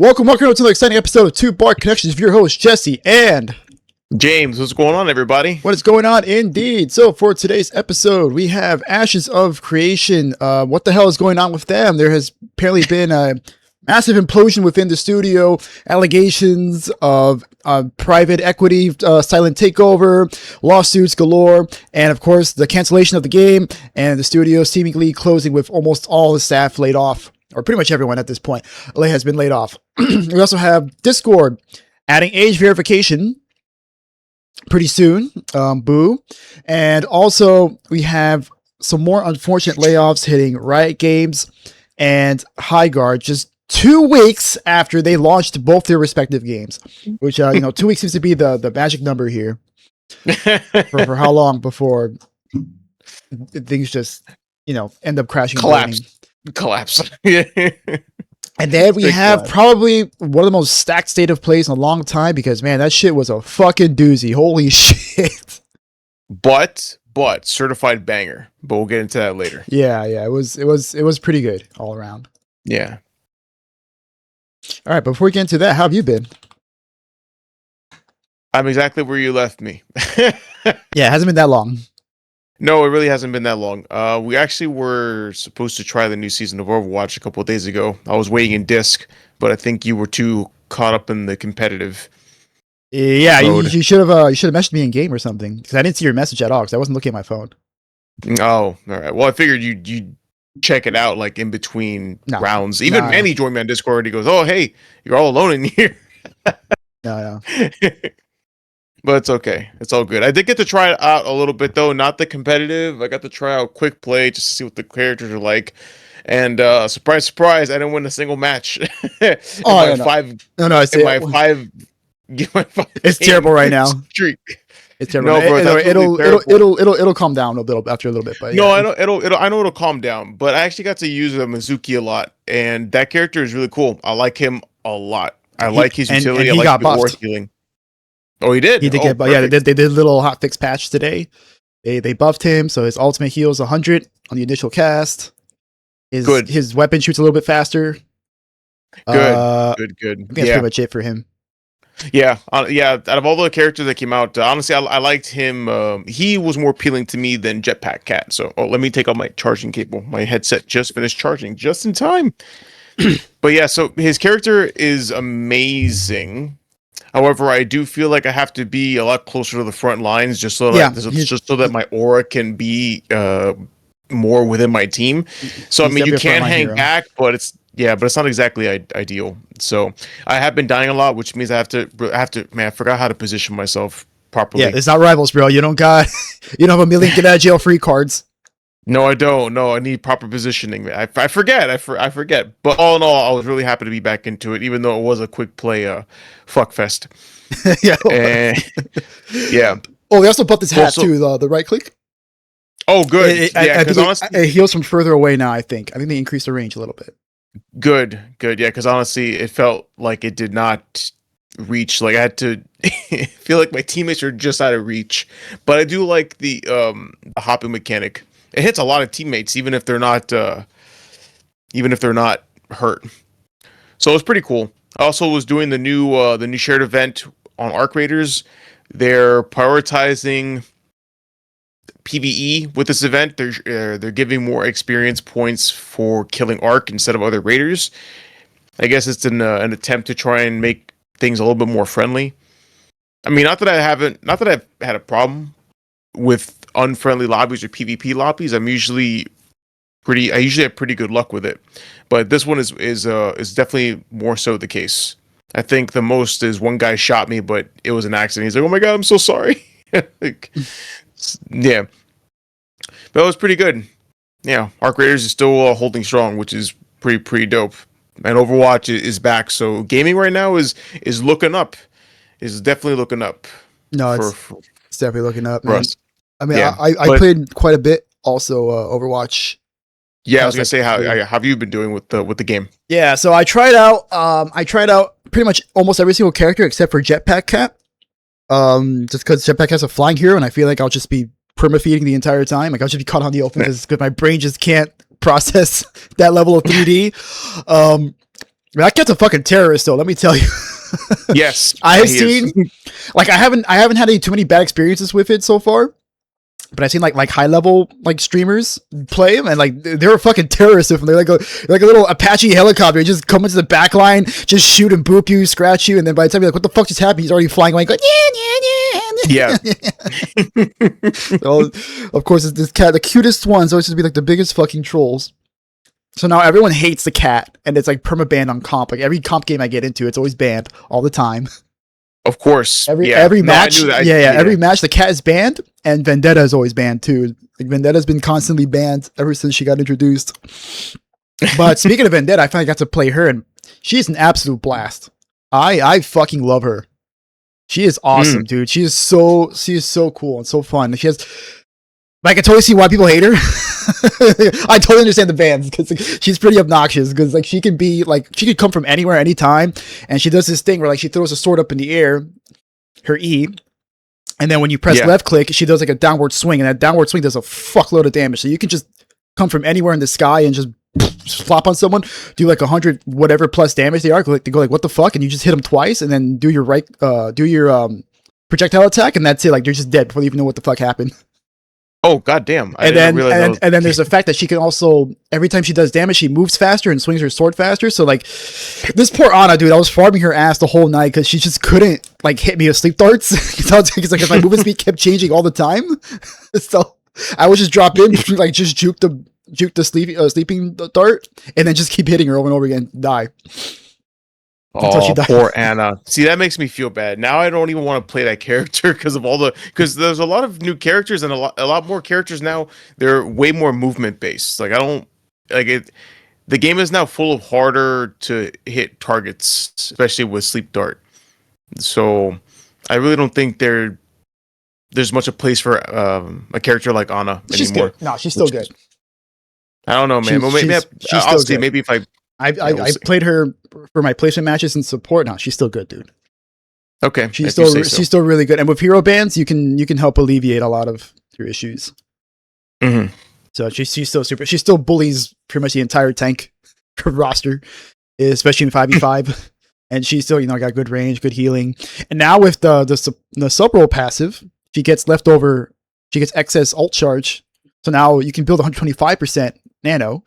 Welcome to another exciting episode of Two Bar Connections with your host Jesse and James. What's going on, everybody? What is going on indeed? So for today's episode, we have Ashes of Creation. What the hell is going on with them? There has apparently been a massive implosion within the studio, allegations of private equity, silent takeover, lawsuits galore, and of course the cancellation of the game and the studio seemingly closing with almost all the staff laid off. Or pretty much everyone at this point has been laid off. We also have Discord adding age verification pretty soon. Boo. And also we have some more unfortunate layoffs hitting Riot Games and Highguard just 2 weeks after they launched both their respective games. Which 2 weeks seems to be the magic number here. for how long before things just end up crashing and collapse. And then we have probably one of the most stacked state of plays in a long time because man, that shit was a fucking doozy. Holy shit. But certified banger. But we'll get into that later. Yeah, it was pretty good all around. Yeah. All right, before we get into that, how have you been? I'm exactly where you left me. Yeah, it hasn't been that long. No, it really hasn't been that long. We actually were supposed to try the new season of Overwatch a couple of days ago. I was waiting in disc, but I think you were too caught up in the competitive. Yeah, you should have messaged me in game or something because I didn't see your message at all because I wasn't looking at my phone. Oh, all right. Well, I figured you check it out like in between rounds. Even Manny joined me on Discord. He goes, "Oh, hey, you're all alone in here." No. But it's okay. It's all good. I did get to try it out a little bit, though. Not the competitive. I got to try out quick play just to see what the characters are like. And surprise, surprise, I didn't win a single match. It's terrible right now. Streak. It's terrible. No, it'll calm down a little after a little bit. But no, I know it'll calm down. But I actually got to use Mizuki a lot, and that character is really cool. I like him a lot. I like his utility. And he I like got the buffed. healing. Oh, he did. He did get, but yeah, they did a little hotfix patch today. They buffed him, so his ultimate heals 100 on the initial cast. His weapon shoots a little bit faster. Good. I think that's pretty much it for him. Yeah. Out of all the characters that came out, honestly, I liked him. He was more appealing to me than Jetpack Cat. So, let me take out my charging cable. My headset just finished charging just in time. But yeah, so his character is amazing. However, I do feel like I have to be a lot closer to the front lines just so that my aura can be more within my team. So I mean, you can hang back, but it's not exactly ideal. So I have been dying a lot, which means I have to. Man, I forgot how to position myself properly. Yeah, it's not Rivals, bro. You don't have a million get out of jail free cards. No, I don't. No, I need proper positioning. I forget. I forget. But all in all, I was really happy to be back into it, even though it was a quick play fuck fest. Yeah. Yeah. Oh, we also bought this hat too, the right click. Oh, good. Because honestly, it heals from further away now, I think. They increased the range a little bit. Good. Yeah, because honestly, it felt like it did not reach. Like I had to feel like my teammates are just out of reach. But I do like the hopping mechanic. It hits a lot of teammates, even if they're not hurt. So it's pretty cool. I also was doing the new shared event on Arc Raiders. They're prioritizing PvE with this event. They're giving more experience points for killing Arc instead of other raiders. I guess it's an attempt to try and make things a little bit more friendly. I mean, not that I've had a problem with unfriendly lobbies or PvP lobbies. I usually have pretty good luck with it, but this one is definitely more so the case. I think the most is one guy shot me, but it was an accident. He's like, "Oh my god, I'm so sorry." Yeah, but it was pretty good. Yeah, Arc Raiders is still holding strong, which is pretty dope. And Overwatch is back, so gaming right now is looking up. Is definitely looking up. No, it's definitely looking up. For us. I mean, yeah, I played quite a bit also Overwatch. Yeah, I was gonna say how have you been doing with the game? Yeah, so I tried out pretty much almost every single character except for Jetpack Cat. Just because Jetpack Cat's a flying hero, and I feel like I'll just be perma-feeding the entire time. Like I'll just be caught on the open because my brain just can't process that level of 3D. That cat's a fucking terrorist, though. Let me tell you. Yes, I have he seen, is. like, I haven't had any too many bad experiences with it so far. But I've seen like high level like streamers play them, and like they're fucking terrorists. If they're like a little Apache helicopter, you just come into the back line, just shoot and boop you, scratch you, and then by the time you're like, what the fuck just happened? He's already flying away, going Yeah. So, of course, it's this cat, the cutest ones, always just be like the biggest fucking trolls. So now everyone hates the cat, and it's like perma-banned on comp. Like every comp game I get into, it's always banned all the time. Of course. Every No, match, I knew that. every match the cat is banned, and Vendetta is always banned too. Like Vendetta's been constantly banned ever since she got introduced. But speaking of Vendetta, I finally got to play her, and she's an absolute blast. I fucking love her. She is awesome, dude. She is so cool and so fun. She has, I can totally see why people hate her. I totally understand the bans because like, she's pretty obnoxious. Because like she could come from anywhere, anytime, and she does this thing where like she throws a sword up in the air, her E, and then when you press left click, she does like a downward swing, and that downward swing does a fuckload of damage. So you can just come from anywhere in the sky and just flop on someone, do like 100 whatever plus damage they are. They go like what the fuck, and you just hit them twice, and then do your projectile attack, and that's it. Like you're just dead before you even know what the fuck happened. Oh goddamn! And then there's the fact that she can also, every time she does damage, she moves faster and swings her sword faster. So like this poor Ana, dude, I was farming her ass the whole night because she just couldn't like hit me with sleep darts. Because like my movement speed kept changing all the time. So I would just drop in, like just juke the sleeping dart, and then just keep hitting her over and over again, die. Oh, she poor Ana. See, that makes me feel bad. Now I don't even want to play that character because there's a lot of new characters and a lot more characters now. They're way more movement based. Like I don't like it. The game is now full of harder to hit targets, especially with sleep dart. So I really don't think there's much a place for a character like Ana anymore. Good. No, she's still good. I don't know, man. I'll see. Maybe if I played her for my placement matches and support. No, she's still good, dude. Okay, she's still really good. And with hero bans, you can help alleviate a lot of your issues. Mm-hmm. So she's still super. She still bullies pretty much the entire tank roster, especially in 5v5. And she's still got good range, good healing. And now with the sub roll passive, she gets leftover. She gets excess ult charge. So now you can build 125% nano.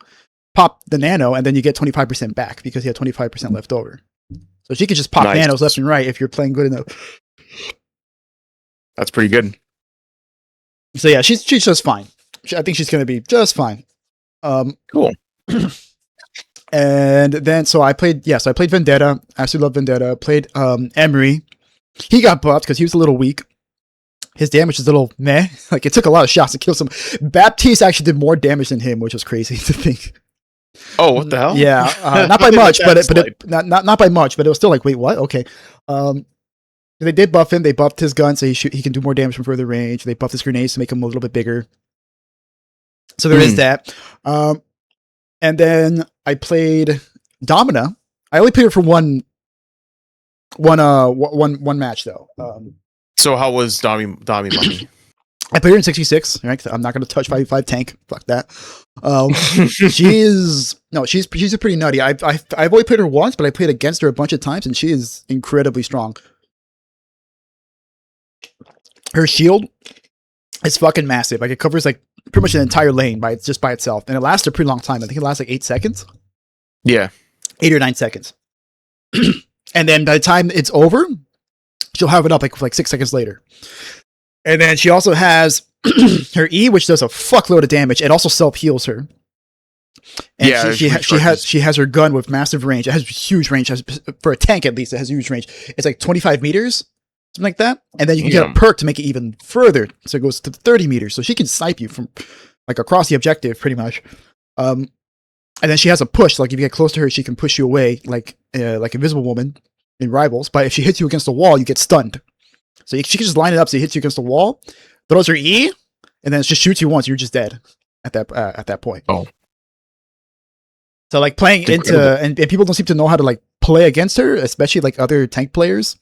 Pop the nano, and then you get 25% back because you have 25% left over. So she could just pop nanos left and right if you're playing good enough. That's pretty good. So yeah, she's just fine. I think she's gonna be just fine. Cool. And then I played Vendetta. I absolutely love Vendetta. Played Emery. He got buffed because he was a little weak. His damage is a little meh. Like it took a lot of shots to kill some. Baptiste actually did more damage than him, which was crazy to think. Oh, what the hell? Yeah, not by much, not by much, but it was still like, wait, what? Okay. They did buff him. They buffed his gun so he can do more damage from further range. They buffed his grenades to make him a little bit bigger. So there is that. And then I played Domina. I only played her for one match though. So how was Dami money? I played her in 66. Right? I'm not going to touch 5v5 tank. Fuck that. She's a pretty nutty. I've only played her once, but I played against her a bunch of times, and she is incredibly strong. Her shield is fucking massive. Like it covers like pretty much an entire lane by itself, and it lasts a pretty long time. I think it lasts like 8 seconds. Yeah, 8 or 9 seconds. And then by the time it's over, she'll have it up like 6 seconds later. And then she also has her E, which does a fuckload of damage. It also self heals her. And yeah, she has her gun with massive range. It has huge range. For a tank, at least, it has huge range. It's like 25 meters, something like that. And then you can get a perk to make it even further, so it goes to 30 meters. So she can snipe you from like across the objective, pretty much. And then she has a push. Like if you get close to her, she can push you away, like Invisible Woman in Rivals. But if she hits you against the wall, you get stunned. So she can just line it up so it hits you against the wall, throws her E, and then it just shoots you once. You're just dead at that point. Oh. So like playing into and people don't seem to know how to like play against her, especially like other tank players.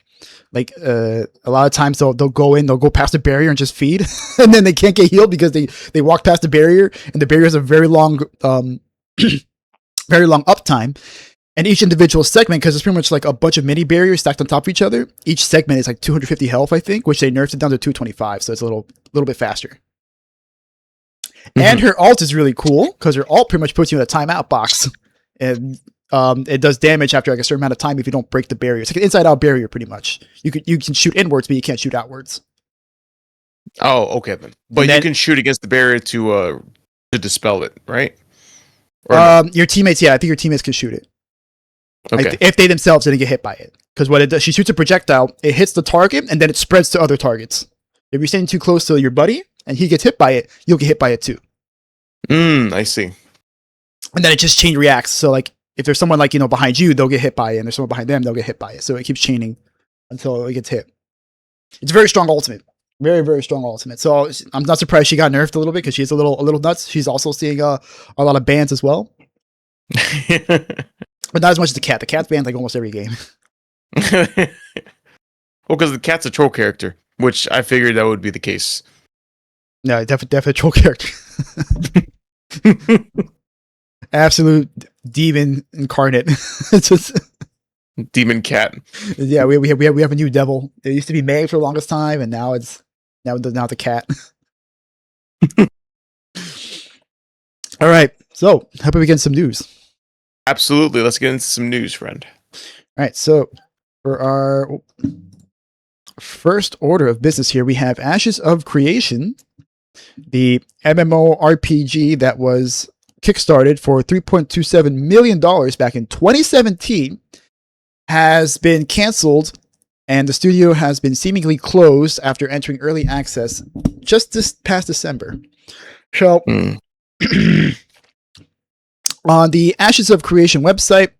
Like a lot of times they'll go past the barrier and just feed, and then they can't get healed because they walk past the barrier, and the barrier has a very long uptime. And each individual segment, because it's pretty much like a bunch of mini barriers stacked on top of each other. Each segment is like 250 health, I think, which they nerfed it down to 225, so it's a little bit faster. And her alt is really cool because her alt pretty much puts you in a timeout box, and it does damage after like a certain amount of time if you don't break the barrier. It's like an inside-out barrier, pretty much. You can shoot inwards, but you can't shoot outwards. Oh, okay then. But you can shoot against the barrier to dispel it, right? Or your teammates, I think your teammates can shoot it. Okay. Like, if they themselves didn't get hit by it. Because what it does, she shoots a projectile, it hits the target, and then it spreads to other targets. If you're standing too close to your buddy, and he gets hit by it, you'll get hit by it too. I see. And then it just chain reacts. So, like, if there's someone, like, behind you, they'll get hit by it, and there's someone behind them, they'll get hit by it. So it keeps chaining until it gets hit. It's a very strong ultimate. Very, very strong ultimate. So I'm not surprised she got nerfed a little bit, because she's a little nuts. She's also seeing a lot of bans as well. But not as much as the cat. The cat's banned like almost every game. Well, because the cat's a troll character, which I figured that would be the case. No, definitely troll character. Absolute demon incarnate. It's just Demon cat. Yeah, we have a new devil. It used to be May for the longest time, and now the cat. All right, so how about we get some news? Absolutely. Let's get into some news, friend. All right, so for our first order of business here, we have Ashes of Creation, the MMORPG that was kickstarted for $3.27 million back in 2017, has been canceled, and the studio has been seemingly closed after entering early access just this past December. So, on the Ashes of Creation website,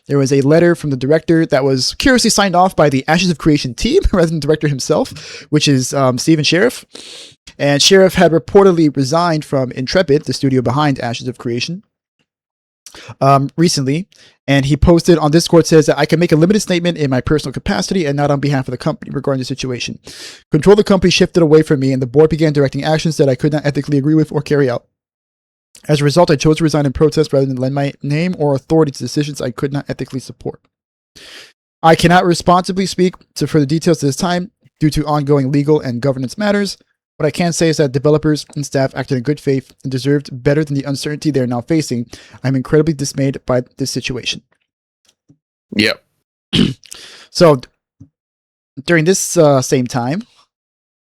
there was a letter from the director that was curiously signed off by the Ashes of Creation team rather than the director himself, which is Steven Sheriff. And Sheriff had reportedly resigned from Intrepid, the studio behind Ashes of Creation, recently. And he posted on Discord, says that I can make a limited statement in my personal capacity and not on behalf of the company regarding the situation. Control of the company shifted away from me, and the board began directing actions that I could not ethically agree with or carry out. As a result, I chose to resign in protest rather than lend my name or authority to decisions I could not ethically support. I cannot responsibly speak to further details at this time due to ongoing legal and governance matters. What I can say is that developers and staff acted in good faith and deserved better than the uncertainty they are now facing. I'm incredibly dismayed by this situation. Yep. So, during this same time,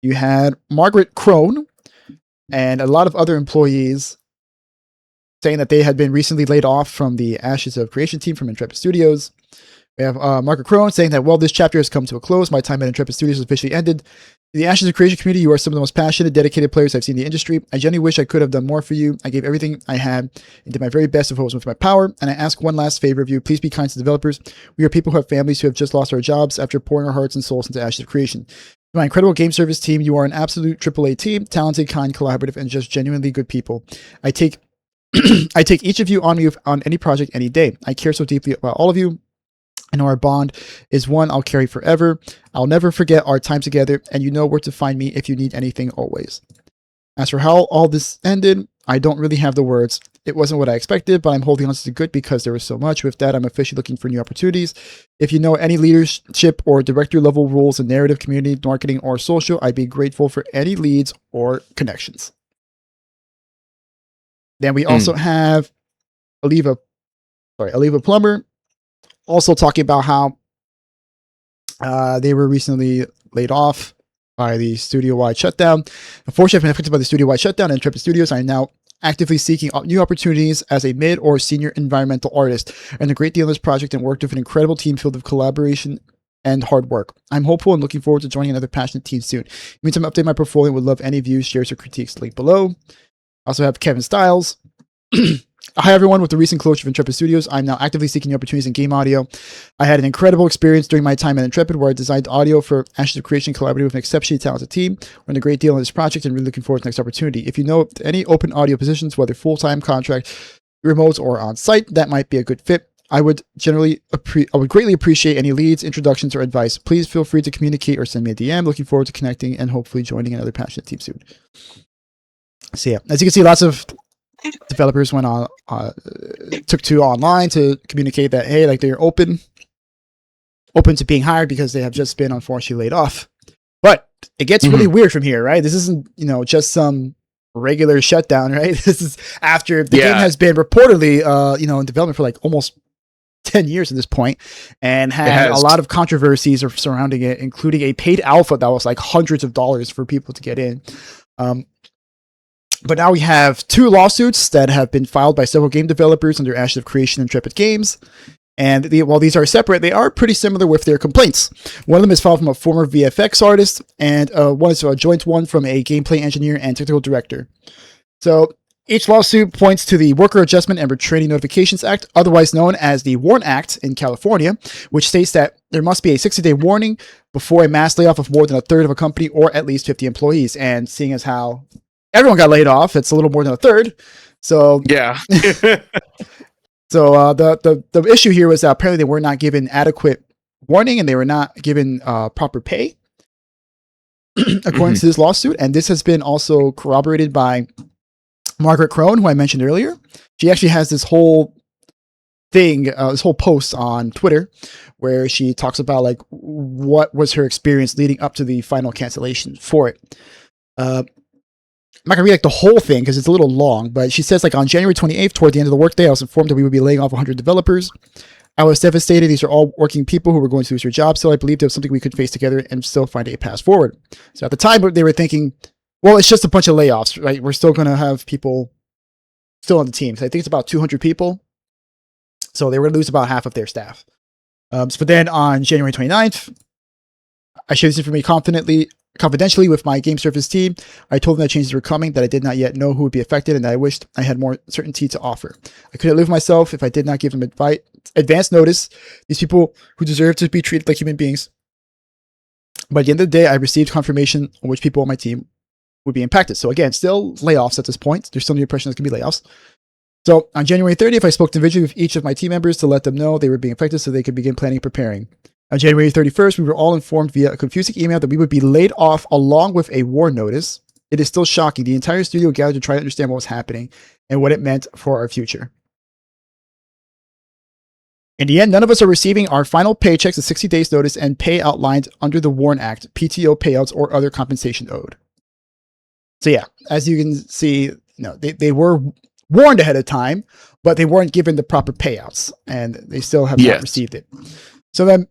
you had Margaret Crone and a lot of other employees saying that they had been recently laid off from the Ashes of Creation team from Intrepid Studios. We have Margaret Crone saying that, well, this chapter has come to a close. My time at Intrepid Studios has officially ended. In the Ashes of Creation community, you are some of the most passionate, dedicated players I've seen in the industry. I genuinely wish I could have done more for you. I gave everything I had and did my very best of what was within my power. And I ask one last favor of you. Please be kind to developers. We are people who have families who have just lost our jobs after pouring our hearts and souls into Ashes of Creation. To my incredible game service team, you are an absolute AAA team, talented, kind, collaborative, and just genuinely good people. I take each of you on any project any day. I care so deeply about all of you. I know our bond is one I'll carry forever. I'll never forget our time together, and you know where to find me if you need anything always. As for how all this ended, I don't really have the words. It wasn't what I expected, but I'm holding on to the good because there was so much. With that, I'm officially looking for new opportunities. If you know any leadership or director level roles in narrative, community, marketing, or social, I'd be grateful for any leads or connections. Then we also have Aliva Plummer, also talking about how they were recently laid off by the studio-wide shutdown. Unfortunately, I've been affected by the studio-wide shutdown, and Intrepid Studios are now actively seeking new opportunities as a mid or senior environmental artist. And a great deal on this project and worked with an incredible team filled with collaboration and hard work. I'm hopeful and looking forward to joining another passionate team soon. In the meantime, update my portfolio and would love any views, shares, or critiques linked below. I also have Kevin Stiles. Hi everyone, with the recent closure of Intrepid Studios, I'm now actively seeking new opportunities in game audio. I had an incredible experience during my time at Intrepid where I designed audio for Ashes of Creation, collaborating with an exceptionally talented team. We're in a great deal on this project and really looking forward to the next opportunity. If you know any open audio positions, whether full-time, contract, remote, or on-site, that might be a good fit. I would greatly appreciate any leads, introductions, or advice. Please feel free to communicate or send me a DM. Looking forward to connecting and hopefully joining another passionate team soon. So yeah, as you can see, lots of developers went on, took to online to communicate that, hey, like they're open to being hired because they have just been unfortunately laid off. But it gets really weird from here, right? This isn't, just some regular shutdown, right? This is after the game has been reportedly, in development for like almost 10 years at this point, and had a lot of controversies surrounding it, including a paid alpha that was like hundreds of dollars for people to get in. But now we have 2 lawsuits that have been filed by several game developers under Ashes of Creation and Intrepid Games. And while these are separate, they are pretty similar with their complaints. One of them is filed from a former VFX artist, and one is a joint one from a gameplay engineer and technical director. So each lawsuit points to the Worker Adjustment and Retraining Notifications Act, otherwise known as the WARN Act in California, which states that there must be a 60-day warning before a mass layoff of more than a third of a company or at least 50 employees. And seeing as how everyone got laid off, it's a little more than a third. So yeah. So the issue here was that apparently they were not given adequate warning and they were not given proper pay, according to this lawsuit. And this has been also corroborated by Margaret Crone, who I mentioned earlier. She actually has this whole thing, this whole post on Twitter where she talks about like what was her experience leading up to the final cancellation for it. I'm not gonna read like the whole thing because it's a little long, but she says like on January 28th, toward the end of the workday, I was informed that we would be laying off 100 developers. I was devastated. These are all working people who were going to lose their jobs. So I believed it was something we could face together and still find a path forward. So at the time they were thinking, well, it's just a bunch of layoffs, right? We're still going to have people still on the team. So I think it's about 200 people. So they were going to lose about half of their staff. But then on January 29th, I shared this information confidentially with my game service team. I told them that changes were coming, that I did not yet know who would be affected, and that I wished I had more certainty to offer. I couldn't live with myself if I did not give them advance notice. These people who deserve to be treated like human beings. By the end of the day, I received confirmation on which people on my team would be impacted. So again, still layoffs at this point. There's still the impression there's going to be layoffs. So on January 30th, I spoke individually with each of my team members to let them know they were being affected so they could begin planning and preparing. On January 31st, we were all informed via a confusing email that we would be laid off along with a war notice. It is still shocking. The entire studio gathered to try to understand what was happening and what it meant for our future. In the end, none of us are receiving our final paychecks of 60 days notice and pay outlined under the WARN Act, PTO payouts, or other compensation owed. So yeah, as you can see, they were warned ahead of time, but they weren't given the proper payouts, and they still have not received it. So then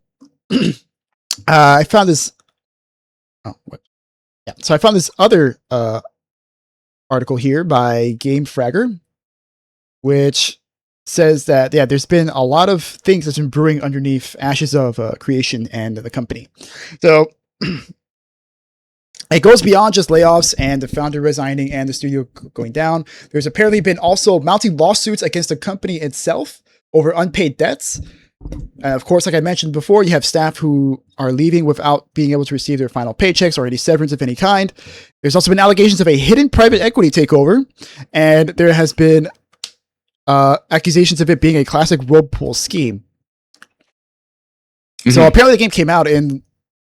I found this. So I found this other article here by Game Fragger, which says that there's been a lot of things that's been brewing underneath Ashes of Creation and the company. So it goes beyond just layoffs and the founder resigning and the studio going down. There's apparently been also mounting lawsuits against the company itself over unpaid debts. Of course, like I mentioned before, you have staff who are leaving without being able to receive their final paychecks or any severance of any kind. There's also been allegations of a hidden private equity takeover, and there has been accusations of it being a classic rope pool scheme. So apparently the game came out in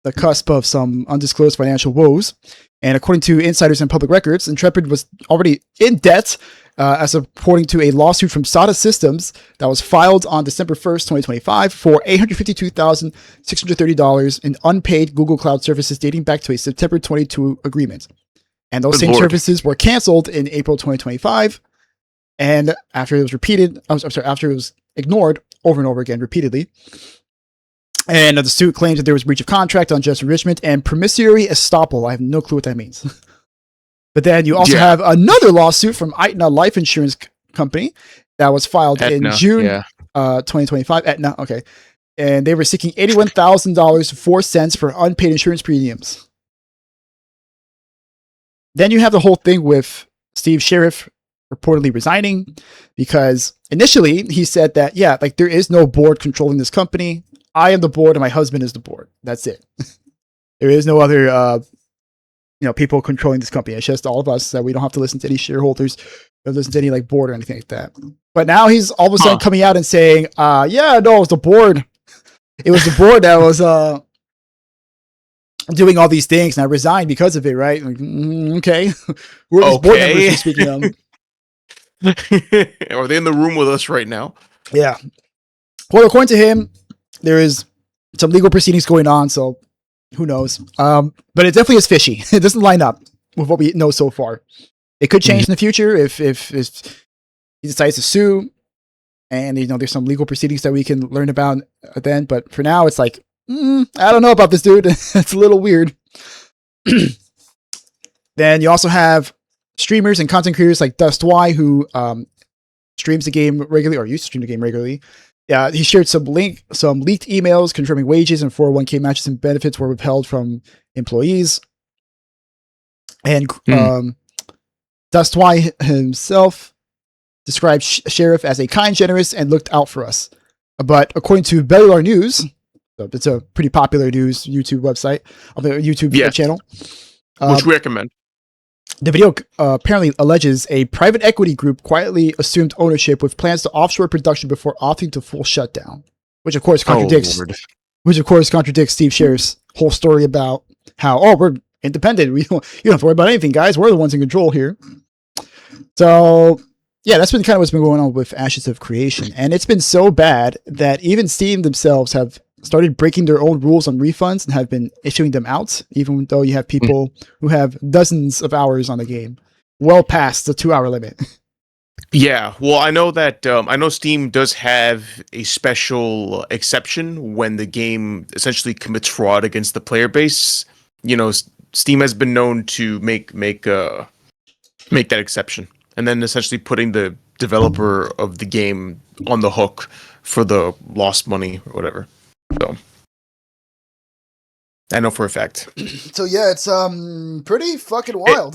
the cusp of some undisclosed financial woes, and according to insiders and public records, Intrepid was already in debt, as according to a lawsuit from SADA Systems that was filed on December 1st, 2025 for $852,630 in unpaid Google Cloud services dating back to a September 22 agreement. And those services were canceled in April 2025. And after it was after it was ignored over and over again repeatedly. And the suit claims that there was breach of contract, unjust enrichment, and promissory estoppel. I have no clue what that means. But then you also have another lawsuit from Aetna Life Insurance Company that was filed in June 2025. Aetna, okay. And they were seeking $81,004 for unpaid insurance premiums. Then you have the whole thing with Steve Sheriff reportedly resigning because initially he said that, there is no board controlling this company. I am the board and my husband is the board. That's it. There is no other people controlling this company. It's just all of us, that we don't have to listen to any shareholders, or listen to any board or anything like that. But now he's all of a sudden coming out and saying, it was the board. It was the board that was doing all these things, and I resigned because of it, right? Like, okay. Who are these board members you're speaking of? Are they in the room with us right now? Yeah. Well, according to him, there is some legal proceedings going on, so who knows? But it definitely is fishy. It doesn't line up with what we know so far. It could change in the future if he decides to sue, and there's some legal proceedings that we can learn about then. But for now, it's like I don't know about this dude. It's a little weird. Then you also have streamers and content creators like Dust Y, who streams the game regularly, or used to stream the game regularly. Yeah, he shared some leaked emails confirming wages and 401k matches and benefits were withheld from employees. And Dust Y himself described Sheriff as a kind, generous, and looked out for us. But according to Bellular News, so it's a pretty popular news YouTube website, YouTube channel, which we recommend. The video apparently alleges a private equity group quietly assumed ownership with plans to offshore production before opting to full shutdown, which of course contradicts Steve Sheriff's whole story about how we're independent. You don't have to worry about anything, guys. We're the ones in control here. So yeah, that's been kind of what's been going on with Ashes of Creation, and it's been so bad that even Steam themselves have started breaking their own rules on refunds and have been issuing them out, even though you have people who have dozens of hours on the game, well past the 2-hour limit. Yeah, well, I know that I know Steam does have a special exception when the game essentially commits fraud against the player base. Steam has been known to make that exception, and then essentially putting the developer of the game on the hook for the lost money or whatever. So I know for a fact. So yeah, it's pretty fucking wild.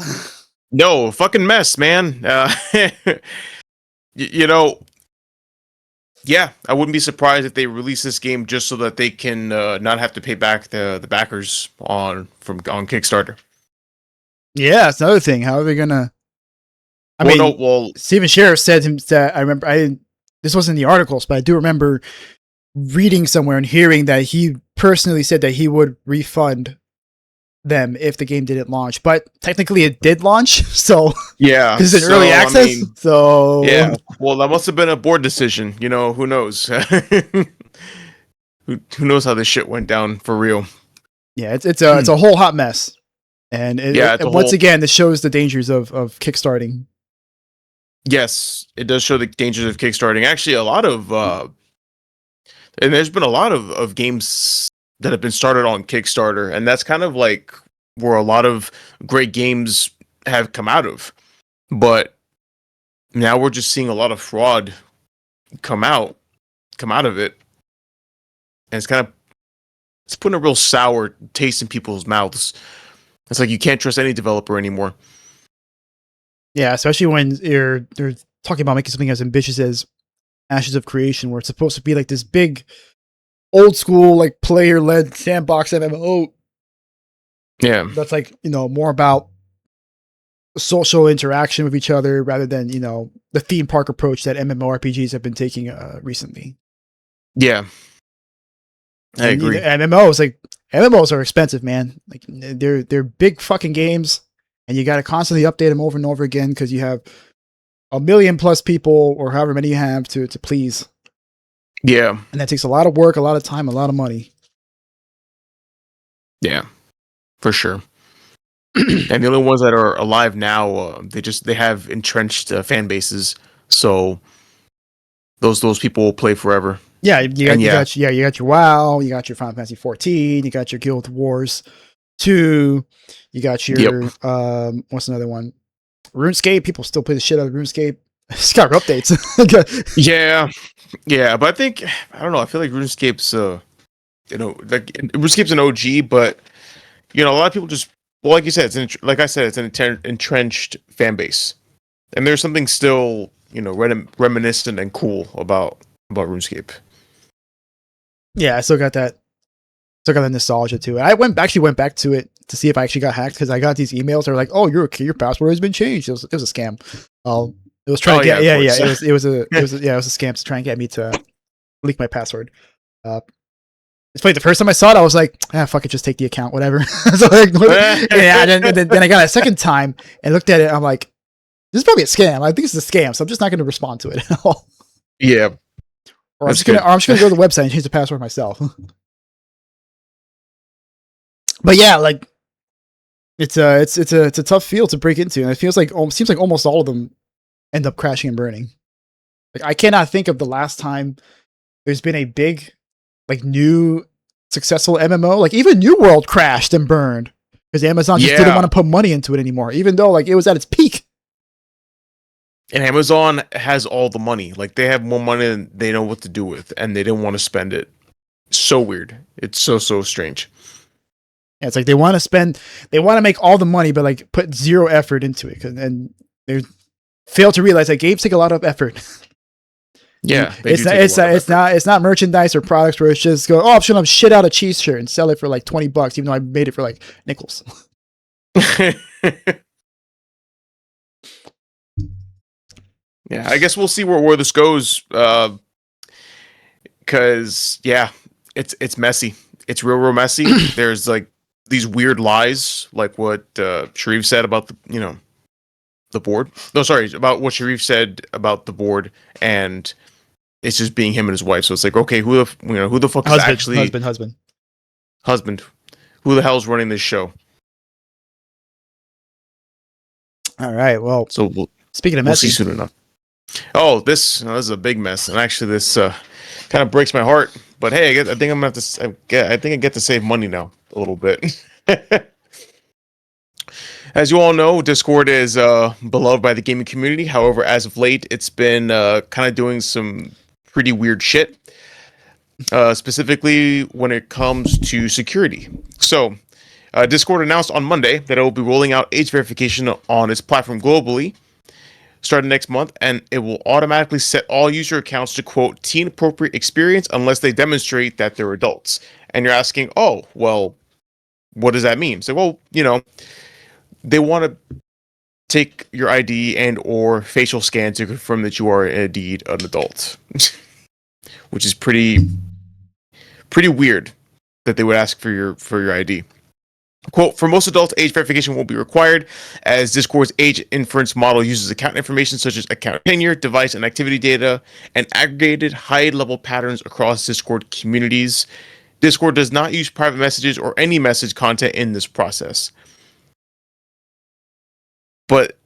No, fucking mess, man. Yeah, I wouldn't be surprised if they release this game just so that they can not have to pay back the backers on Kickstarter. Yeah, it's another thing. How are they gonna? Steven Sheriff said that. I remember. This wasn't in the articles, but I do remember reading somewhere and hearing that he personally said that he would refund them if the game didn't launch, but technically it did launch, so yeah, because it's in early access. So yeah, well, that must have been a board decision. Who knows? who knows how this shit went down for real? Yeah, it's a whole hot mess, and once again, this shows the dangers of kickstarting. Yes, it does show the dangers of kickstarting. Actually, a lot of and there's been a lot of games that have been started on Kickstarter, and that's kind of like where a lot of great games have come out of. But now we're just seeing a lot of fraud come out of it, and it's putting a real sour taste in people's mouths. It's like you can't trust any developer anymore. Yeah, especially when they're talking about making something as ambitious as Ashes of Creation, where it's supposed to be like this big, old school, like player-led sandbox MMO. Yeah, that's like more about social interaction with each other rather than the theme park approach that MMORPGs have been taking recently. Yeah, I agree. MMOs are expensive, man. Like they're big fucking games, and you got to constantly update them over and over again because you have 1 million plus people or however many you have to please. Yeah. And that takes a lot of work, a lot of time, a lot of money. Yeah, for sure. And the only ones that are alive now, they have entrenched fan bases, so those people will play forever. Yeah, you got your WoW, you got your Final Fantasy 14, you got your Guild Wars 2, you got your what's another one? RuneScape. People still play the shit out of RuneScape. It's got updates. yeah, but I don't know. I feel like RuneScape's RuneScape's an OG, but a lot of people just, well, like you said, it's an entrenched fan base, and there's something still reminiscent and cool about RuneScape. Yeah, I still got that nostalgia to it. I went back to it to see if I actually got hacked because I got these emails that were like, "Oh, your password has been changed." It was a scam. It was trying to get it was a scam to try and get me to leak my password. It's funny. The first time I saw it, I was like, fuck it, just take the account, whatever. So then I got it a second time and looked at it. I'm like, This is probably a scam. I think it's a scam, so I'm just not going to respond to it at all. Yeah. Or I'm just gonna go to the website and change the password myself. But yeah, like it's a tough field to break into, and it seems like almost all of them end up crashing and burning. Like I cannot think of the last time there's been a big, like, new successful MMO. Like even New World crashed and burned because Amazon just didn't want to put money into it anymore, even though like it was at its peak. And Amazon has all the money. Like they have more money than they know what to do with, and they didn't want to spend it. So weird. It's so strange. Yeah, it's like they want to make all the money, but like put zero effort into it, and they fail to realize that games take a lot of effort. Yeah, it's not merchandise or products where it's just go, oh, I'm gonna shit out a cheese shirt and sell it for like $20, even though I made it for like nickels. Yeah, I guess we'll see where this goes. Because it's messy. It's real messy. There's like these weird lies, like what Sharif said about the board. No, sorry, about what Sharif said about the board, and it's just being him and his wife. So it's like, okay, who the fuck is actually husband? Who the hell's running this show? All right. Well, so speaking of messy, we'll see soon enough. Oh, this is a big mess, and actually, this kind of breaks my heart. But hey, I think I'm gonna have to. I think I get to save money now a little bit. As you all know, Discord is beloved by the gaming community. However, as of late, it's been kind of doing some pretty weird shit. Specifically, when it comes to security. So, Discord announced on Monday that it will be rolling out age verification on its platform globally, starting next month, and it will automatically set all user accounts to, quote, teen appropriate experience unless they demonstrate that they're adults. And you're asking, oh, well, what does that mean? So, well, they want to take your ID and or facial scan to confirm that you are indeed an adult, which is pretty weird that they would ask for your ID. Quote, for most adults, age verification won't be required as Discord's age inference model uses account information such as account tenure, device and activity data, and aggregated high-level patterns across Discord communities. Discord does not use private messages or any message content in this process. But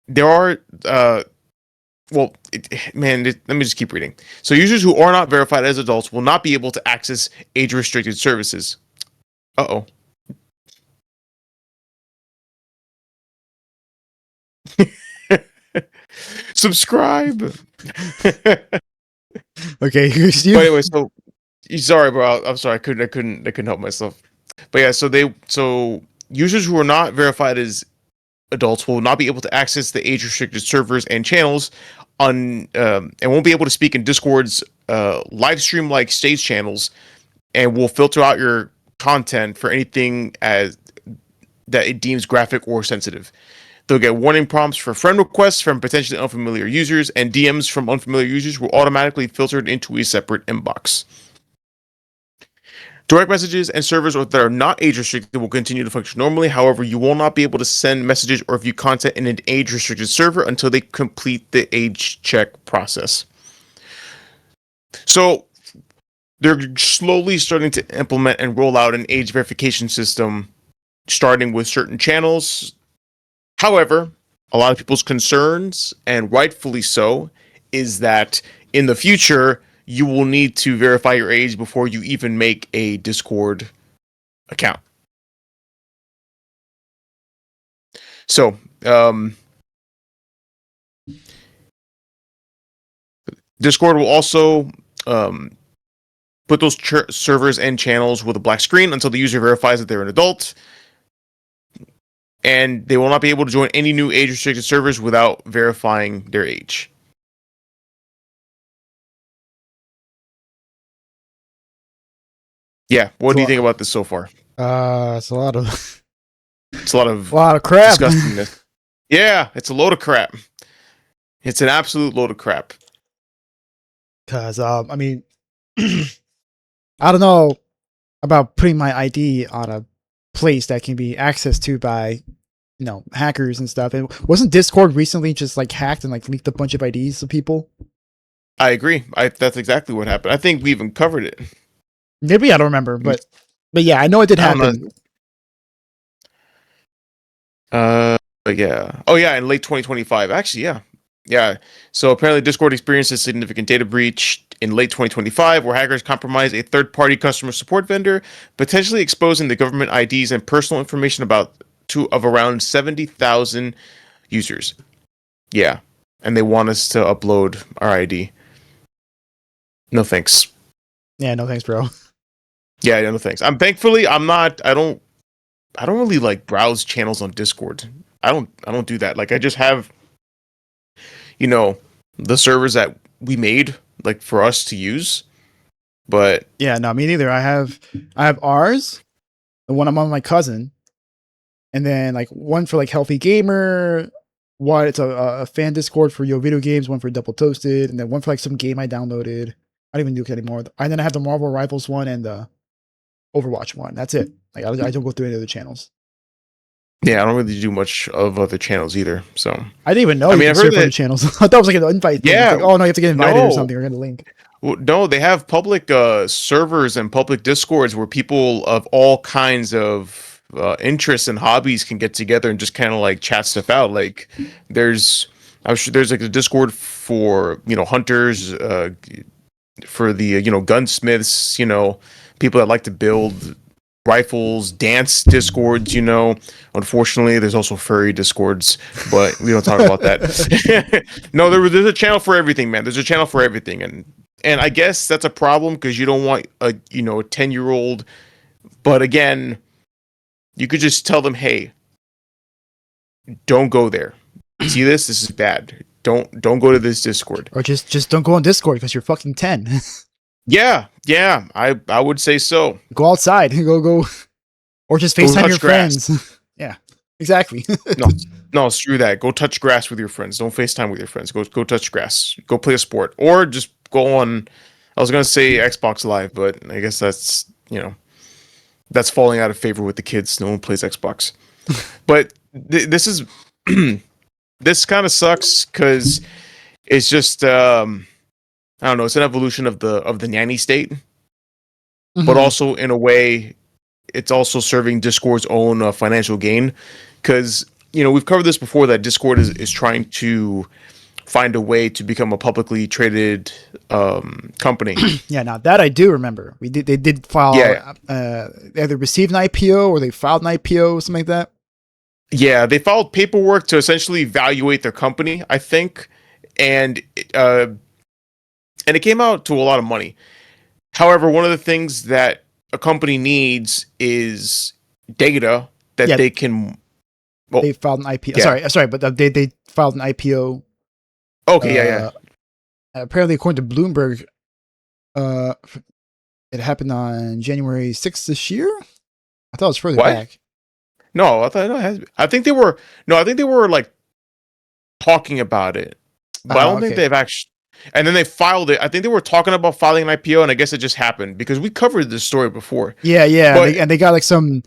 there are, let me just keep reading. So users who are not verified as adults will not be able to access age-restricted services. Uh-oh. Subscribe. Okay. But anyway, so sorry, bro. I'm sorry. I couldn't help myself. But yeah, so users who are not verified as adults will not be able to access the age-restricted servers and channels and won't be able to speak in Discord's live stream-like stage channels, and will filter out your content for anything as that it deems graphic or sensitive. They'll get warning prompts for friend requests from potentially unfamiliar users, and DMs from unfamiliar users will automatically filtered into a separate inbox. Direct messages and servers that are not age restricted will continue to function normally. However, you will not be able to send messages or view content in an age restricted server until they complete the age check process. So they're slowly starting to implement and roll out an age verification system, starting with certain channels. However, a lot of people's concerns, and rightfully so, is that in the future, you will need to verify your age before you even make a Discord account. So, Discord will also put those servers and channels with a black screen until the user verifies that they're an adult. And they will not be able to join any new age-restricted servers without verifying their age. Yeah, what do you think about this so far? It's a lot of crap. Disgustingness. Yeah, it's a load of crap. It's an absolute load of crap. Because I mean, I don't know about putting my ID on a place that can be accessed to by hackers and stuff. And wasn't Discord recently just like hacked and like leaked a bunch of IDs of people? I agree. That's exactly what happened. I think we even covered it. Maybe I don't remember, but yeah, I know it did I don't know. happen. But yeah. Oh yeah, in late 2025. Actually, yeah. Yeah. So apparently Discord experienced a significant data breach in late 2025 where hackers compromised a third-party customer support vendor, potentially exposing the government IDs and personal information of around 70,000 users. Yeah. And they want us to upload our ID. No thanks. Yeah, no thanks, bro. Yeah, no thanks. I don't really like browse channels on Discord. I don't do that. Like I just have the servers that we made like for us to use. But Yeah, no, me neither. I have ours, the one I'm on with my cousin, and then like one for like Healthy Gamer. One it's a fan Discord for Yo Video Games. One for Double Toasted, and then one for like some game I downloaded. I don't even do it anymore. And then I have the Marvel Rivals one and the Overwatch one. That's it. Like I don't go through any other channels. yeah, I don't really do much of other channels either. So I didn't even know. I You mean, could I've heard serve other that. channels. I thought it was like an invite thing. Yeah, It's like, oh no, you have to get invited or no. something or get a link. Well, no, they have public servers and public discords where people of all kinds of interests and hobbies can get together and just kind of like chat stuff out. Like I'm sure there's like a Discord for hunters, for the gunsmiths, people that like to build rifles, dance discords. Unfortunately, there's also furry discords, but we don't talk about that. No, there's a channel for everything, man. There's a channel for everything, and I guess that's a problem because you don't want a 10-year-old. But again, you could just tell them, hey, don't go there. See this? This is bad. Don't go to this Discord. Or just don't go on Discord because you're fucking 10. Yeah, I would say so. Go outside. Go. Or just Go FaceTime touch your grass. friends. Yeah, exactly. No, screw that. Go touch grass with your friends. Don't FaceTime with your friends. Go touch grass. Go play a sport. Or just go on. I was gonna say Xbox Live, but I guess that's that's falling out of favor with the kids. No one plays Xbox. But this is this kind of sucks because it's just I don't know. It's an evolution of the nanny state, but also in a way, it's also serving Discord's own financial gain because we've covered this before that Discord is trying to find a way to become a publicly traded company. Yeah, now that I do remember. They did file either received an IPO or they filed an IPO, something like that. Yeah, they filed paperwork to essentially evaluate their company, I think, and it came out to a lot of money. However, one of the things that a company needs is data that they can. Well, they filed an IPO. Yeah. Sorry, but they filed an IPO. Okay, yeah. Apparently, according to Bloomberg, it happened on January 6th this year. I thought it was further back. No, I think they were. No, I think they were like talking about it, but I don't think they've actually. And then they filed it. I think they were talking about filing an IPO, and I guess it just happened because we covered this story before. Yeah. But, they got like some.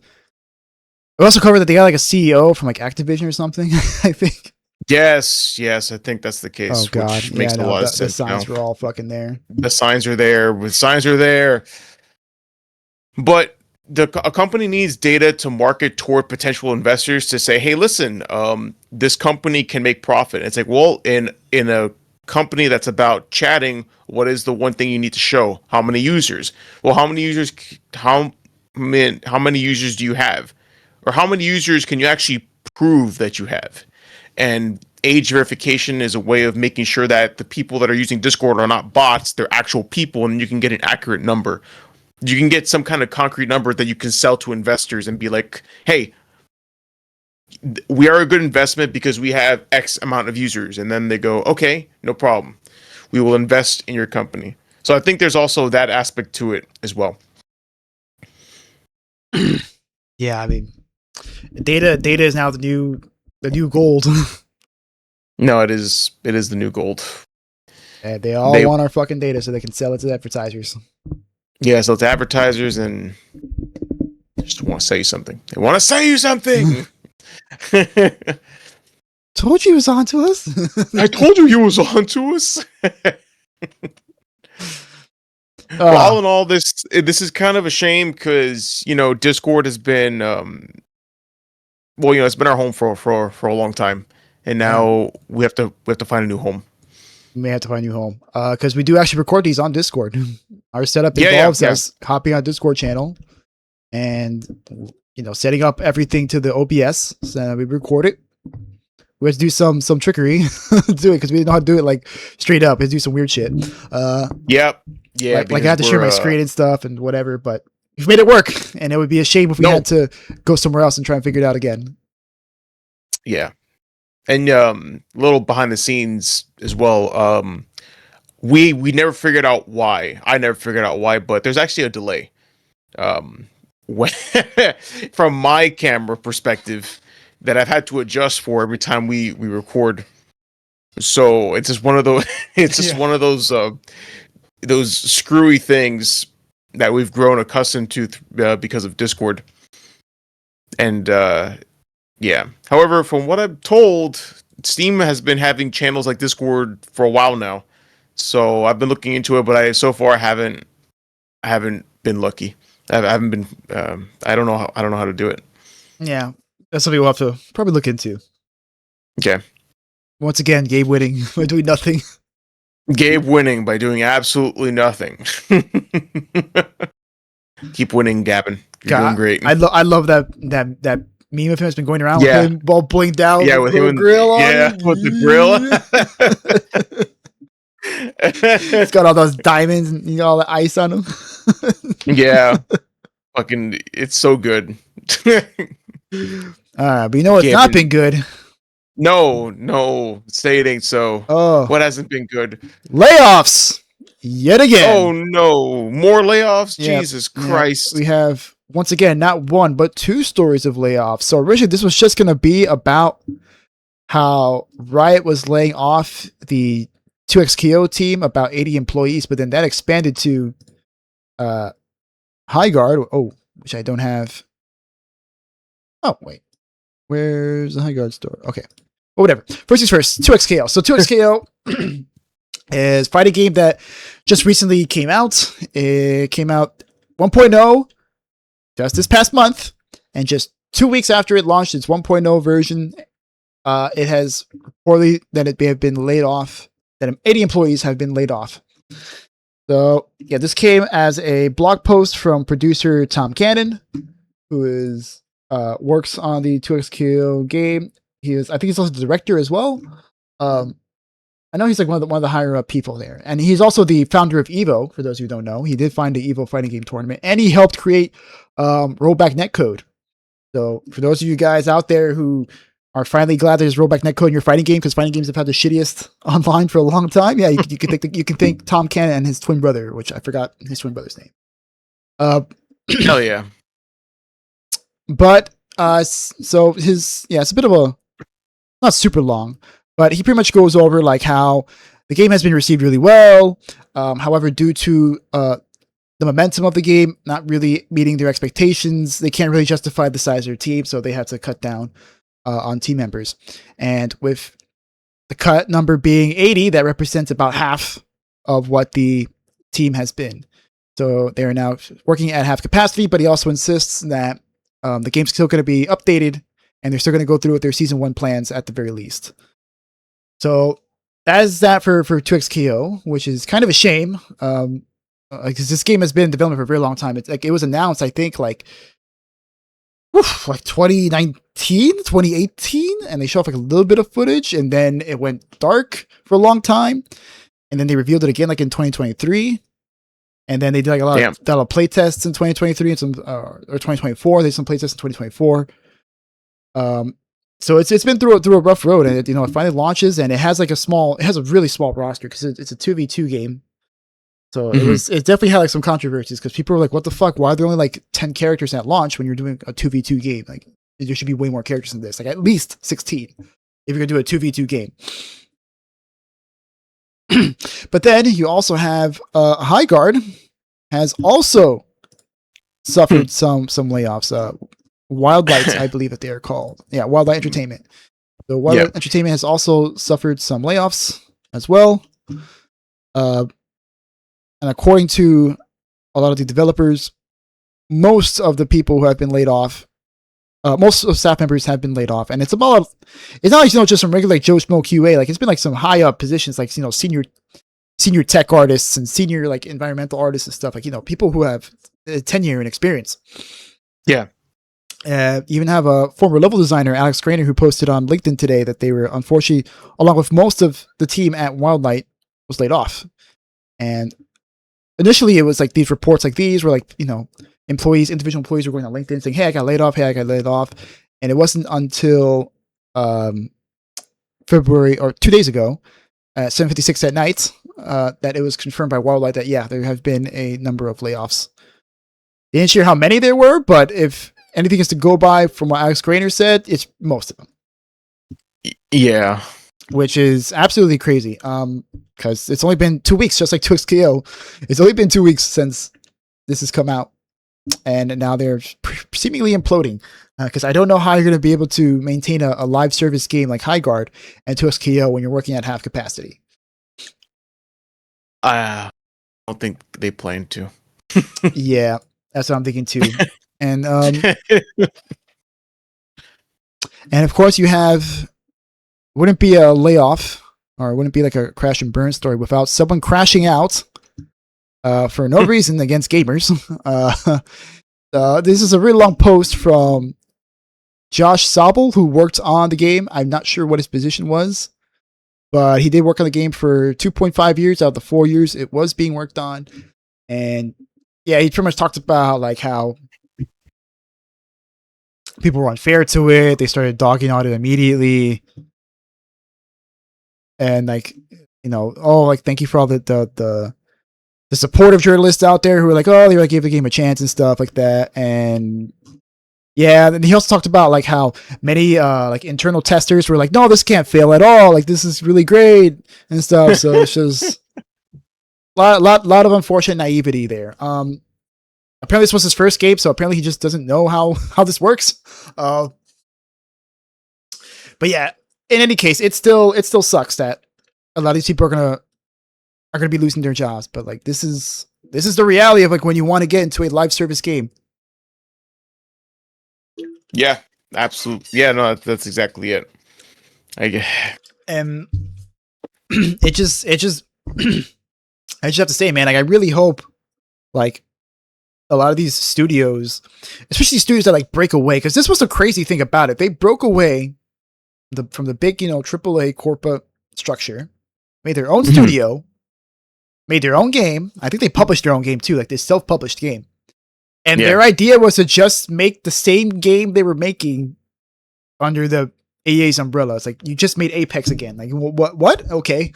We also covered that they got like a CEO from like Activision or something. I think. Yes, I think that's the case. Oh God, which makes a lot of sense. The signs were all fucking there. The signs are there. But a company needs data to market toward potential investors to say, hey, listen, this company can make profit. And it's like, well, in a company that's about chatting, what is the one thing you need to show? How many users? Well, how many users do you have? Or how many users can you actually prove that you have? And age verification is a way of making sure that the people that are using Discord are not bots, they're actual people, and you can get an accurate number. You can get some kind of concrete number that you can sell to investors and be like, hey, we are a good investment because we have X amount of users. And then they go, okay, no problem. We will invest in your company. So I think there's also that aspect to it as well. Yeah, I mean, data is now the new gold. No, it is the new gold. And they want our fucking data so they can sell it to the advertisers. Yeah, so it's advertisers and just want to say something. They want to say you something. Told you he was on to us. I told you he was on to us. Well, all in all, this is kind of a shame because Discord has been it's been our home for a long time, and now we have to find a new home. We may have to find a new home because we do actually record these on Discord. Our setup involves us hopping on Discord channel and setting up everything to the OBS. So we record it. We have to do some trickery to do it because we didn't know how to do it like straight up. We have to do some weird shit. Yep. Yeah. Like I had to share my screen and stuff and whatever, but we've made it work. And it would be a shame if we had to go somewhere else and try and figure it out again. Yeah. And a little behind the scenes as well. We never figured out why. I never figured out why, but there's actually a delay. When, from my camera perspective, that I've had to adjust for every time we record. So it's just one of those. It's just one of those screwy things that we've grown accustomed to because of Discord. And yeah. However, from what I'm told, Steam has been having channels like Discord for a while now. So I've been looking into it, but I haven't been lucky. I haven't been. I don't know how to do it. Yeah, that's something we'll have to probably look into. Okay. Once again, Gabe winning by doing nothing. Gabe winning by doing absolutely nothing. Keep winning, Gavin. You're doing great. I love that meme of him has been going around with him all blinked out. Yeah, with him and grill on. Yeah, with the grill. It's got all those diamonds and all the ice on him. Yeah. Fucking, it's so good. But you know what's not been good? No, say it ain't so. Oh. What hasn't been good? Layoffs! Yet again. Oh no, more layoffs? Yep. Jesus Christ. Yep. We have, once again, not one, but two stories of layoffs. So originally this was just going to be about how Riot was laying off the 2XKO team, about 80 employees, but then that expanded to Highguard, which I don't have. Oh, wait. Where's the Highguard store? Okay. Well, whatever. First things first, 2XKO. So 2XKO is a fighting game that just recently came out. It came out 1.0 just this past month, and just 2 weeks after it launched its 1.0 version, it has reportedly that it may have been laid off, that 80 employees have been laid off. So, yeah, this came as a blog post from producer Tom Cannon, who is works on the 2XKO game. I think he's also the director as well. I know he's like one of the higher up people there, and he's also the founder of Evo. For those who don't know, he did find the Evo fighting game tournament, and he helped create rollback netcode. So, for those of you guys out there who are finally glad there's rollback netcode in your fighting game, because fighting games have had the shittiest online for a long time. Yeah, you can thank Tom Cannon and his twin brother, which I forgot his twin brother's name. Hell yeah. But so it's a bit of a, not super long, but he pretty much goes over like how the game has been received really well. However, due to the momentum of the game not really meeting their expectations, they can't really justify the size of their team, so they have to cut down on team members. And with the cut number being 80, that represents about half of what the team has been. So they're now working at half capacity, but he also insists that the game's still going to be updated, and they're still going to go through with their season 1 plans at the very least. So that is that for 2XKO, which is kind of a shame, because this game has been in development for a very long time. It's like it was announced, I think, like 2019, 2018, and they show off like a little bit of footage, and then it went dark for a long time, and then they revealed it again like in 2023. And then they did like a lot of play tests in 2023 and some or 2024. There's some play tests in 2024. So it's been through a rough road, and it finally launches, and it has like it has a really small roster because it's a 2v2 game. So it definitely had like some controversies because people were like, "What the fuck? Why are there only like 10 characters at launch when you're doing a 2v2 game? Like there should be way more characters than this. Like at least 16 if you're gonna do a 2v2 game." But then you also have Highguard has also suffered some layoffs. Wildlight, I believe that they are called. Yeah, Wildlight Entertainment. So Wildlight Entertainment has also suffered some layoffs as well. And according to a lot of the developers, most of the people who have been laid off, most of staff members have been laid off, and it's not like just some regular like Joe Schmo QA. Like it's been like some high up positions, like senior tech artists and senior like environmental artists and stuff. Like people who have tenure and experience. Yeah. Even have a former level designer, Alex Grainer, who posted on LinkedIn today that they were unfortunately, along with most of the team at Wildlight, was laid off. And initially, it was like these reports like these were like individual employees were going on LinkedIn saying, "Hey, I got laid off. Hey, I got laid off." And it wasn't until February or 2 days ago at 7:56 at night that it was confirmed by Wildlight that there have been a number of layoffs. They didn't share how many there were, but if anything is to go by from what Alex Grainer said, it's most of them. Yeah. Which is absolutely crazy. Because it's only been 2 weeks, just like 2XKO. It's only been 2 weeks since this has come out. And now they're seemingly imploding. Because I don't know how you're going to be able to maintain a live service game like Highguard and 2XKO when you're working at half capacity. I don't think they plan to. Yeah, that's what I'm thinking too. And and of course you have, wouldn't be a layoff or wouldn't be like a crash and burn story without someone crashing out for no reason against gamers. This is a really long post from Josh Sobel, who worked on the game. I'm not sure what his position was, but he did work on the game for 2.5 years out of the 4 years it was being worked on. And yeah, he pretty much talked about like how people were unfair to it. They started dogging on it immediately. And like, thank you for all the supportive journalists out there who were like, oh, they like gave the game a chance and stuff like that. And yeah, and he also talked about like how many like internal testers were like, no, this can't fail at all. Like this is really great and stuff. So it's just lot of unfortunate naivety there. Apparently this was his first game, so apparently he just doesn't know how this works. But yeah, in any case, it still sucks that a lot of these people are gonna be losing their jobs. But like this is the reality of like when you want to get into a live service game. Yeah, absolutely. Yeah, no, that's exactly it. And it just I just have to say, man, like I really hope like a lot of these studios, especially studios that like break away, because this was the crazy thing about it. They broke away from the big, AAA corporate structure, made their own studio, made their own game. I think they published their own game too, like this self-published game. And their idea was to just make the same game they were making under the EA's umbrella. It's like, you just made Apex again. Like, what? Okay.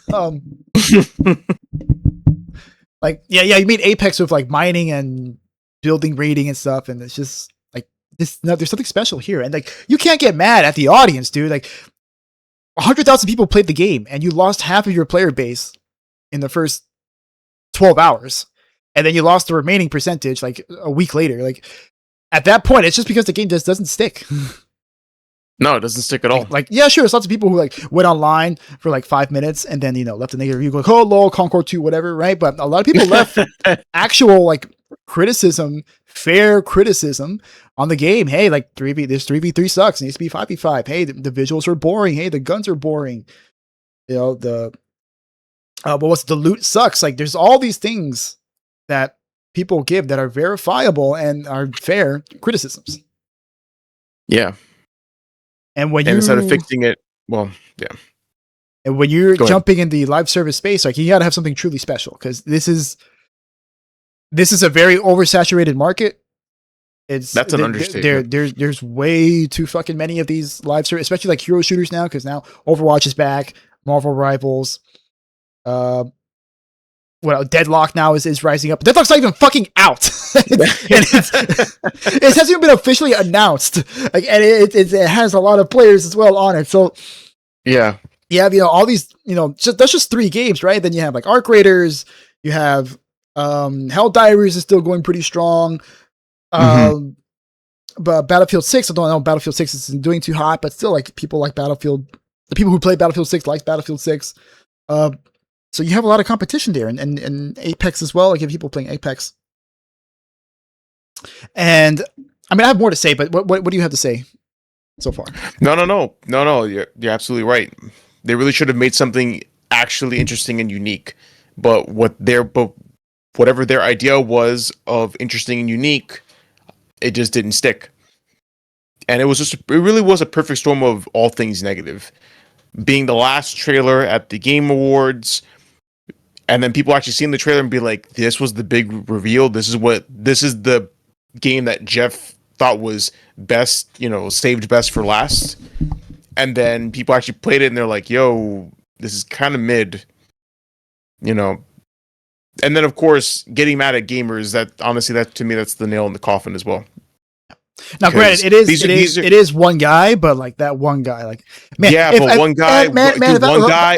Like, yeah, you made Apex with like mining and building rating and stuff. And it's just like, there's something special here. And like, you can't get mad at the audience, dude. Like 100,000 people played the game and you lost half of your player base in the first 12 hours. And then you lost the remaining percentage like a week later. Like at that point, it's just because the game just doesn't stick. No, it doesn't stick at all. Like, yeah, sure. There's lots of people who like went online for like 5 minutes and then, left a negative review like, oh, lol, Concord 2, whatever, right? But a lot of people left actual like criticism, fair criticism on the game. Hey, like this 3v3 sucks. It needs to be 5v5. Hey, the visuals are boring. Hey, the guns are boring. But what's the loot sucks. Like there's all these things that people give that are verifiable and are fair criticisms. Yeah. And when instead of fixing it, well, yeah. And when you're jumping in the live service space, like you got to have something truly special because this is a very oversaturated market. That's an understatement. There's way too fucking many of these live service, especially like hero shooters now, because now Overwatch is back, Marvel Rivals, Deadlock now is rising up. Deadlock's not even fucking out. It hasn't even been officially announced. Like, and it has a lot of players as well on it. So yeah, you have all these that's just 3 games, right? Then you have like Arc Raiders. You have Hell Diaries is still going pretty strong. Battlefield 6. I don't know, Battlefield 6 isn't doing too hot, but still, like, people like Battlefield. The people who play Battlefield 6 like Battlefield 6. So you have a lot of competition there, and Apex as well. Like, you have people playing Apex. And I mean, I have more to say, but what do you have to say so far? No. You're absolutely right. They really should have made something actually interesting and unique. But whatever their idea was of interesting and unique, it just didn't stick. And it really was a perfect storm of all things negative. Being the last trailer at the Game Awards, and then people actually seeing the trailer and be like, "This was the big reveal. This is the game that Jeff thought was best, saved best for last." And then people actually played it and they're like, "Yo, this is kind of mid," And then, of course, getting mad at gamers, that to me, that's the nail in the coffin as well. Now, granted, it is one guy, but like that one guy, like, man, one guy.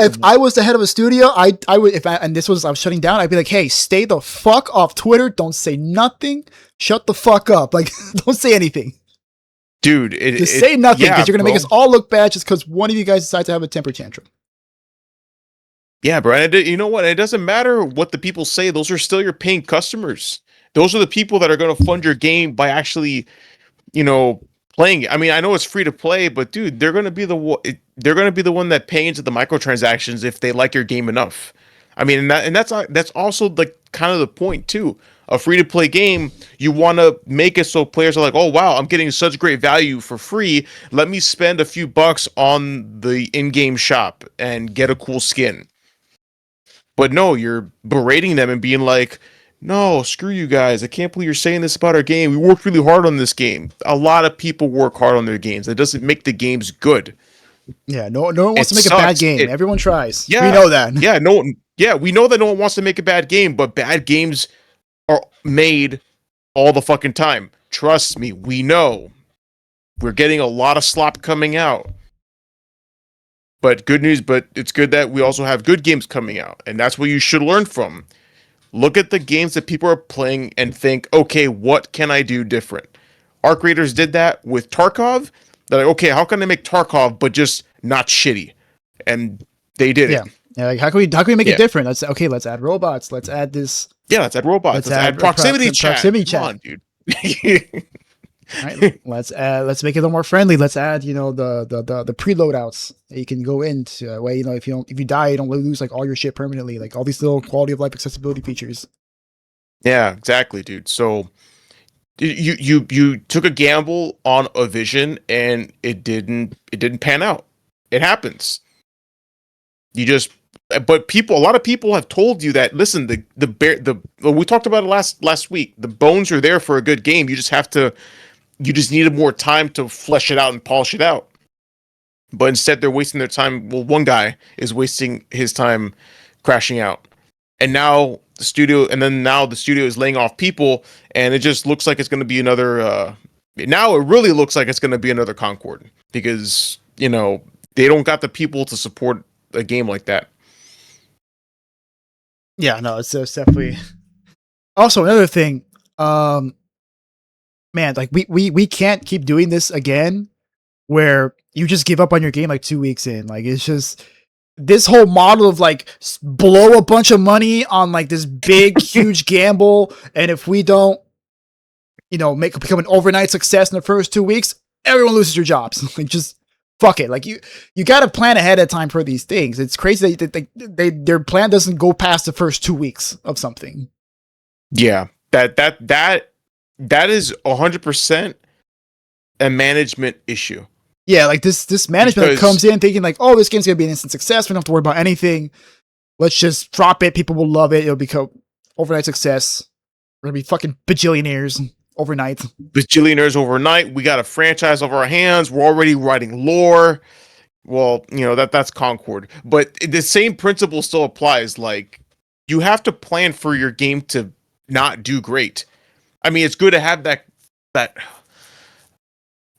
If I was the head of a studio, I would, I was shutting down, I'd be like, hey, stay the fuck off Twitter. Don't say nothing. Shut the fuck up. Like, don't say anything. Dude, just say nothing, because you're going to make us all look bad just because one of you guys decides to have a temper tantrum. Yeah, bro. And you know what? It doesn't matter what the people say. Those are still your paying customers. Those are the people that are going to fund your game by actually, playing it. I mean, I know it's free to play, but dude, they're going to be the one that pay into the microtransactions if they like your game enough. I mean, that's also like kind of the point too. A free to play game, you want to make it so players are like, "Oh wow, I'm getting such great value for free. Let me spend a few bucks on the in-game shop and get a cool skin." But no, you're berating them and being like, "No, screw you guys. I can't believe you're saying this about our game. We worked really hard on this game." A lot of people work hard on their games. That doesn't make the games good. Yeah, no one wants to make a bad game. Everyone tries. Yeah, we know that. We know that no one wants to make a bad game, but bad games are made all the fucking time. Trust me, we know. We're getting a lot of slop coming out. But good news, but it's good that we also have good games coming out, and that's what you should learn from. Look at the games that people are playing and think, okay, what can I do different? Our creators did that with Tarkov. They're like, okay, how can I make Tarkov but just not shitty? And they did it. Yeah, like how can we make it different? Let's add robots. Let's add this. Yeah, let's add robots. Let's add proximity chat. Proximity chat. Come on, dude. Right, let's make it a little more friendly. Let's add, the preload outs that you can go into where, if you die, you don't lose like all your shit permanently, like all these little quality of life accessibility features. Yeah, exactly, dude. So you took a gamble on a vision and it didn't pan out. It happens. But a lot of people have told you that, listen, we talked about it last week. The bones are there for a good game. You just needed more time to flesh it out and polish it out. But instead, they're wasting their time. Well, one guy is wasting his time crashing out. And now the studio is laying off people, and it just looks like it's going to be another. Now it really looks like it's going to be another Concord, because, they don't got the people to support a game like that. Yeah, no, it's definitely. Also, another thing, man, like we can't keep doing this again, where you just give up on your game like 2 weeks in. Like, it's just this whole model of like blow a bunch of money on like this big, huge gamble, and if we don't, become an overnight success in the first 2 weeks, everyone loses their jobs. Like, just fuck it. Like, you got to plan ahead of time for these things. It's crazy that their plan doesn't go past the first 2 weeks of something. Yeah, that is 100% a management issue. Yeah, like this management comes in thinking like, oh, this game's gonna be an instant success. We don't have to worry about anything. Let's just drop it. People will love it. It'll become overnight success. We're gonna be fucking bajillionaires overnight. Bajillionaires overnight. We got a franchise over our hands. We're already writing lore. Well, that's Concord. But the same principle still applies. Like, you have to plan for your game to not do great. I mean, it's good to have that.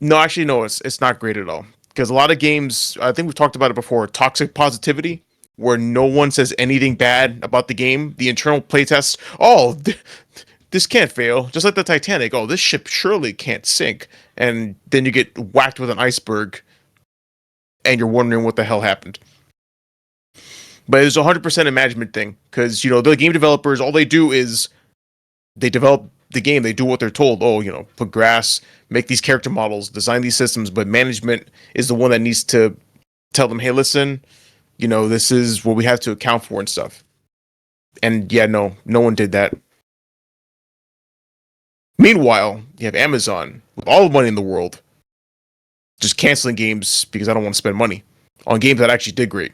No, actually, no, it's not great at all. Because a lot of games, I think we've talked about it before, toxic positivity, where no one says anything bad about the game. The internal playtests, this can't fail. Just like the Titanic. Oh, this ship surely can't sink. And then you get whacked with an iceberg, and you're wondering what the hell happened. But it's 100% a management thing, because the game developers, all they do is they develop the game. They do what they're told. Oh, put grass, make these character models, design these systems. But management is the one that needs to tell them, hey, listen, this is what we have to account for and stuff. And yeah, no one did that. Meanwhile, you have Amazon with all the money in the world just canceling games because I don't want to spend money on games that actually did great,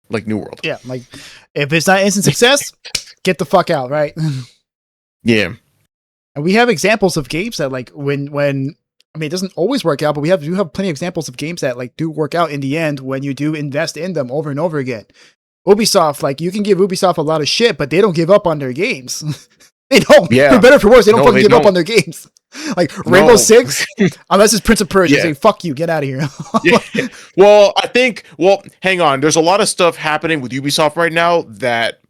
like New World. Yeah, like if it's not instant success, get the fuck out, right? Yeah. And we have examples of games that like when I mean, it doesn't always work out, but we do have plenty of examples of games that like do work out in the end when you do invest in them over and over again. Ubisoft, like you can give Ubisoft a lot of shit, but they don't give up on their games. They don't. Yeah. For better or for worse, they don't fucking give up on their games. Like Rainbow Six, unless it's Prince of Persia, say fuck you, get out of here. Yeah. Well, hang on. There's a lot of stuff happening with Ubisoft right now that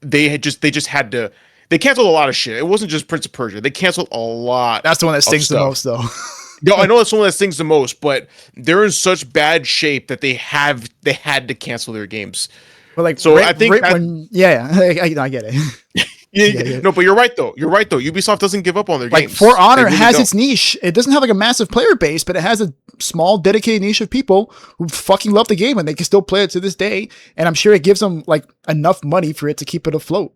they just had to. They canceled a lot of shit. It wasn't just Prince of Persia. They canceled a lot. That's the one that stings the most, though. No, I know that's the one that stings the most, but they're in such bad shape that they had to cancel their games. But like, so I think, I get it. Yeah. No, but you're right though. Ubisoft doesn't give up on their games. Like For Honor has its niche. It doesn't have like a massive player base, but it has a small dedicated niche of people who fucking love the game and they can still play it to this day. And I'm sure it gives them like enough money for it to keep it afloat.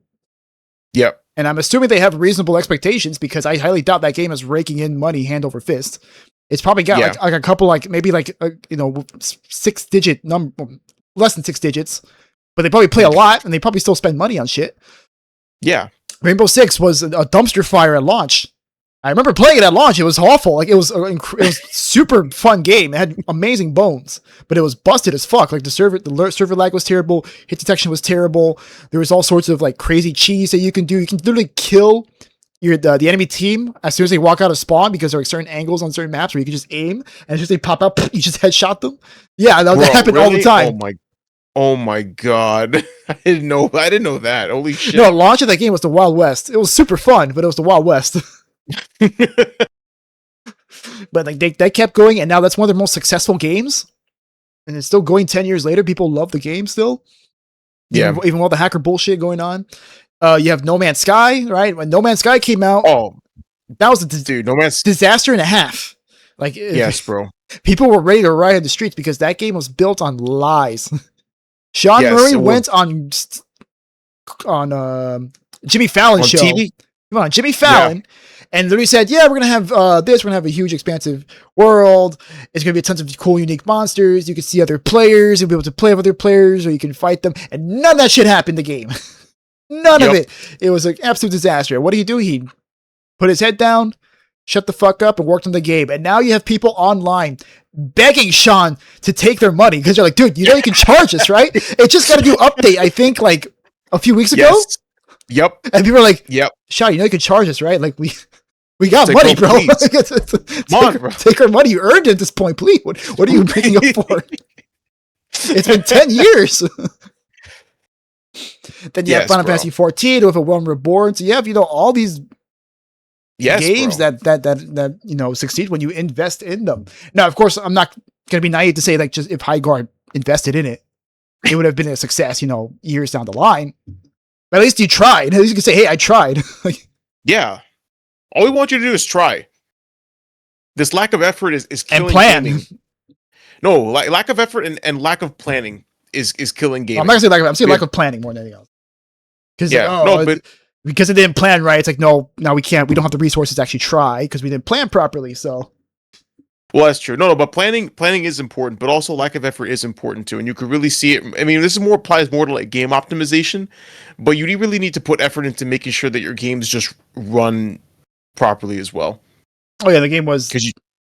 Yep. And I'm assuming they have reasonable expectations because I highly doubt that game is raking in money hand over fist. It's probably got like a couple, like maybe like, 6-digit number, less than 6 digits, but they probably play a lot and they probably still spend money on shit. Yeah. Rainbow Six was a dumpster fire at launch. I remember playing it at launch. It was awful. Like it was super fun game. It had amazing bones, but it was busted as fuck. Like the server lag was terrible. Hit detection was terrible. There was all sorts of like crazy cheese that you can do. You can literally kill the enemy team as soon as they walk out of spawn because there are like certain angles on certain maps where you can just aim and as soon as they pop up, you just headshot them. Yeah, that happened all the time. Oh my god. I didn't know that. Holy shit. No, launch of that game was the Wild West. It was super fun, but it was the Wild West. But like they kept going, and now that's one of their most successful games. And it's still going 10 years later. People love the game still. Yeah. Even with all the hacker bullshit going on. You have No Man's Sky, right? When No Man's Sky came out, that was a No Man's disaster and a half. Like yes, bro. People were ready to riot in the streets because that game was built on lies. Sean Murray went on Jimmy Fallon's show. TV? On Jimmy Fallon, and literally said, "Yeah, we're gonna have this. We're gonna have a huge, expansive world. It's gonna be tons of cool, unique monsters. You can see other players. You'll be able to play with other players, or you can fight them." And none of that shit happened in the game. None of it. It was an absolute disaster. What do? He put his head down, shut the fuck up, and worked on the game. And now you have people online begging Sean to take their money because they're like, "Dude, you can charge us, right? It just got a new update. I think like a few weeks ago." Yes. Yep. And people are like, "Yep, Sean, you can charge us, right? Like we got money, bro. Take our money. You earned it at this point, please. What are you making up for? It's been 10 years." Then you have Final Fantasy 14 with a Realm Reborn. So you have all these games that succeed when you invest in them. Now, of course, I'm not gonna be naive to say like just if Highguard invested in it, it would have been a success. Years down the line. But at least you tried. At least you can say, "Hey, I tried." Yeah. All we want you to do is try. This lack of effort is killing and plan. Gaming. No, lack of effort and lack of planning is killing gaming. I'm not gonna say lack of. I'm saying lack of planning more than anything else. Because it didn't plan right. It's like no, we can't. We don't have the resources to actually try because we didn't plan properly. So. Well, that's true. No, but planning is important, but also lack of effort is important too. And you could really see it. I mean, this applies more to like game optimization, but you really need to put effort into making sure that your games just run properly as well. Oh yeah, the game was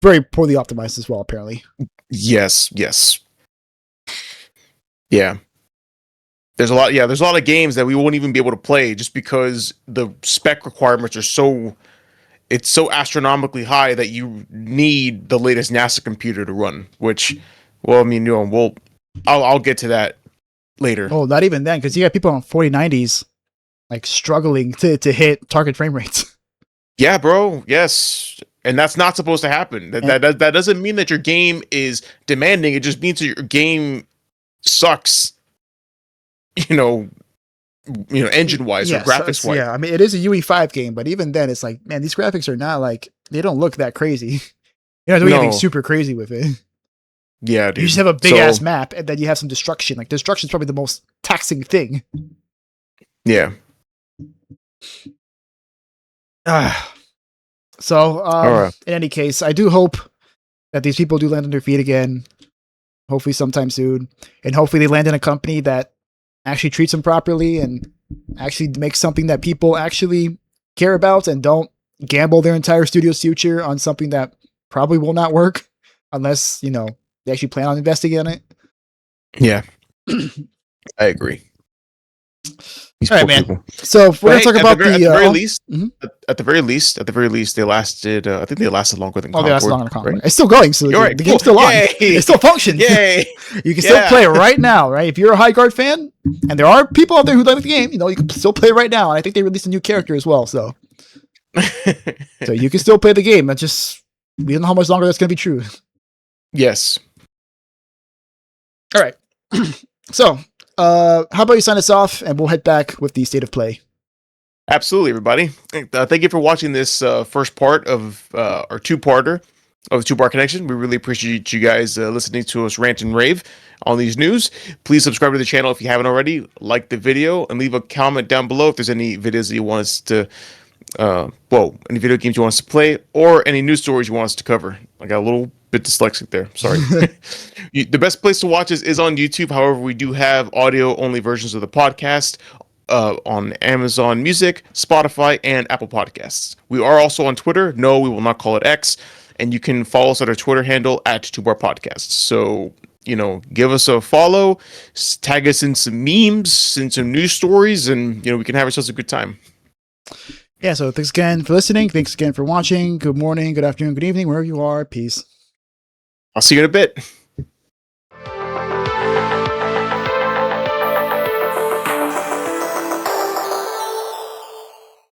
very poorly optimized as well, apparently. Yes. Yeah. There's a lot of games that we won't even be able to play just because the spec requirements are it's so astronomically high that you need the latest NASA computer to run, which, well, I mean, I'll get to that later. Oh, not even then, because you got people on 4090s like struggling to hit target frame rates. Yeah, bro. Yes. And that's not supposed to happen. That doesn't mean that your game is demanding. It just means that your game sucks, you know, engine wise or graphics wise. Yeah. I mean, it is a UE5 game, but even then, it's like, man, these graphics are not like, they don't look that crazy. You're not doing anything super crazy with it. Yeah, dude. You just have a big ass map, and then you have some destruction. Like, destruction is probably the most taxing thing. Yeah. So, in any case, I do hope that these people do land on their feet again. Hopefully sometime soon. And hopefully they land in a company that actually treats them properly and actually makes something that people actually care about and don't gamble their entire studio's future on something that probably will not work unless, they actually plan on investing in it. Yeah. I agree. All right, man. People. So we're gonna talk about at the very least, they lasted. I think they lasted longer than. Oh, Concord, they lasted longer than Concord. Right? It's still going, so the game's still on. It still functions. Yay! You can still play it right now, right? If you're a Highguard fan, and there are people out there who like the game, you can still play it right now. And I think they released a new character as well, so you can still play the game. That's just we don't know how much longer that's gonna be true. Yes. All right. So. How about you sign us off and we'll head back with the state of play. Absolutely, everybody. Thank you for watching this first part of our two-parter of the Two-Bar Connection. We really appreciate you guys listening to us rant and rave on these news. Please subscribe to the channel if you haven't already. Like the video and leave a comment down below if there's any videos that you want us to, any video games you want us to play or any news stories you want us to cover. I got a little bit dyslexic there. Sorry. The best place to watch is on YouTube. However, we do have audio only versions of the podcast on Amazon Music, Spotify, and Apple Podcasts. We are also on Twitter. No, we will not call it X. And you can follow us at our Twitter handle at 2bar Podcasts. So, give us a follow, tag us in some memes, in some news stories, and, we can have ourselves a good time. Yeah, so thanks again for listening. Thanks again for watching. Good morning, good afternoon, good evening, wherever you are. Peace. I'll see you in a bit.